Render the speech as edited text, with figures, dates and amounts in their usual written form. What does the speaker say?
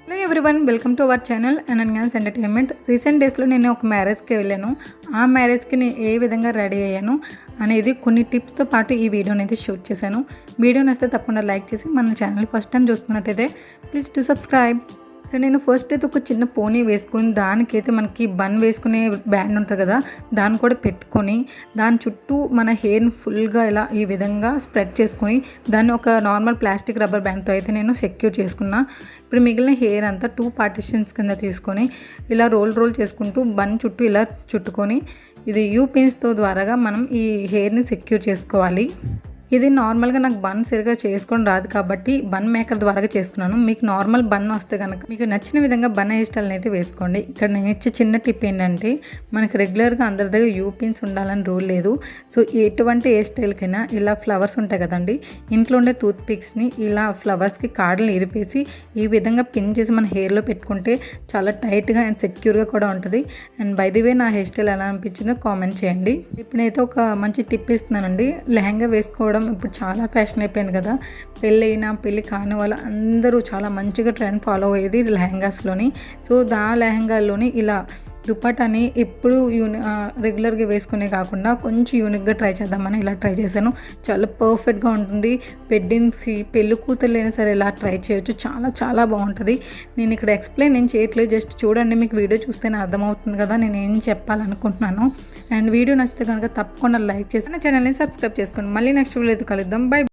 Hello everyone, welcome to our channel Ananias entertainment. Recent డేస్లో నేను ఒక మ్యారేజ్కి వెళ్ళాను. ఆ మ్యారేజ్కి నేను ఏ విధంగా రెడీ అయ్యాను అనేది కొన్ని టిప్స్తో పాటు ఈ వీడియోని అయితే షూట్ చేశాను. వీడియో నచ్చితే తప్పకుండా లైక్ చేసి మన ఛానల్ ఫస్ట్ టైం చూస్తున్నట్టయితే ప్లీజ్ టు సబ్స్క్రైబ్. ఇక్కడ నేను ఫస్ట్ అయితే ఒక చిన్న పోనీ వేసుకొని దానికైతే మనకి బన్ వేసుకునే బ్యాండ్ ఉంటుంది కదా, దాన్ని కూడా పెట్టుకొని దాని చుట్టూ మన హెయిర్ని ఫుల్గా ఇలా ఈ విధంగా స్ప్రెడ్ చేసుకొని దాన్ని ఒక నార్మల్ ప్లాస్టిక్ రబ్బర్ బ్యాండ్తో అయితే నేను సెక్యూర్ చేసుకున్నా. ఇప్పుడు మిగిలిన హెయిర్ అంతా 2 పార్టిషన్స్ కింద తీసుకొని ఇలా రోల్ చేసుకుంటూ బన్ చుట్టూ ఇలా చుట్టుకొని ఇది యూ పిన్స్తో ద్వారాగా మనం ఈ హెయిర్ని సెక్యూర్ చేసుకోవాలి. ఇది నార్మల్గా నాకు బన్ సరిగా చేసుకొని రాదు కాబట్టి బన్ మేకర్ ద్వారా చేసుకున్నాను. మీకు నార్మల్ బన్ వస్తే కనుక మీకు నచ్చిన విధంగా బన్ హెయిర్ స్టైల్ని అయితే వేసుకోండి. ఇక్కడ నేను ఇచ్చే చిన్న టిప్ ఏంటంటే మనకి రెగ్యులర్గా అందరి దగ్గర యూ పిన్స్ ఉండాలని రూల్ లేదు. సో ఎటువంటి హెయిర్ స్టైల్కైనా ఇలా ఫ్లవర్స్ ఉంటాయి కదండి, ఇంట్లో ఉండే టూత్ పిక్స్ని ఇలా ఫ్లవర్స్కి కాడలు ఇరిపేసి ఈ విధంగా పిన్ చేసి మన హెయిర్లో పెట్టుకుంటే చాలా టైట్గా అండ్ సెక్యూర్గా కూడా ఉంటుంది. అండ్ బై ది వే నా హెయిర్ స్టైల్ ఎలా అనిపించిందో కామెంట్ చేయండి. ఇప్పుడైతే ఒక మంచి టిప్ ఇస్తున్నానండి. లెహంగా వేసుకోవడం ఇప్పుడు చాలా ఫ్యాషన్ అయిపోయింది కదా. పెళ్ళి కాని వాళ్ళు అందరూ చాలా మంచిగా ట్రెండ్ ఫాలో అయ్యేది లెహంగాస్లోని. సో లెహంగాల్లోని ఇలా దుపట్టాని ఎప్పుడు రెగ్యులర్గా వేసుకునే కాకుండా కొంచెం యూనిక్గా ట్రై చేద్దామని ఇలా ట్రై చేశాను. చాలా పర్ఫెక్ట్గా ఉంటుంది. వెడ్డింగ్స్కి పెళ్ళి కూతుర్లైనా సరే ఇలా ట్రై చేయొచ్చు. చాలా చాలా బాగుంటుంది. నేను ఇక్కడ ఎక్స్ప్లెయిన్ ఏం చేయట్లేదు, జస్ట్ చూడండి. మీకు వీడియో చూస్తేనే అర్థమవుతుంది కదా నేను ఏం చెప్పాలనుకుంటున్నాను. అండ్ వీడియో నచ్చితే కనుక తప్పకుండా లైక్ చేసి నా ఛానల్ని సబ్స్క్రైబ్ చేసుకోండి. మళ్ళీ నెక్స్ట్ వీడియో అయితే కలుద్దాం. బై.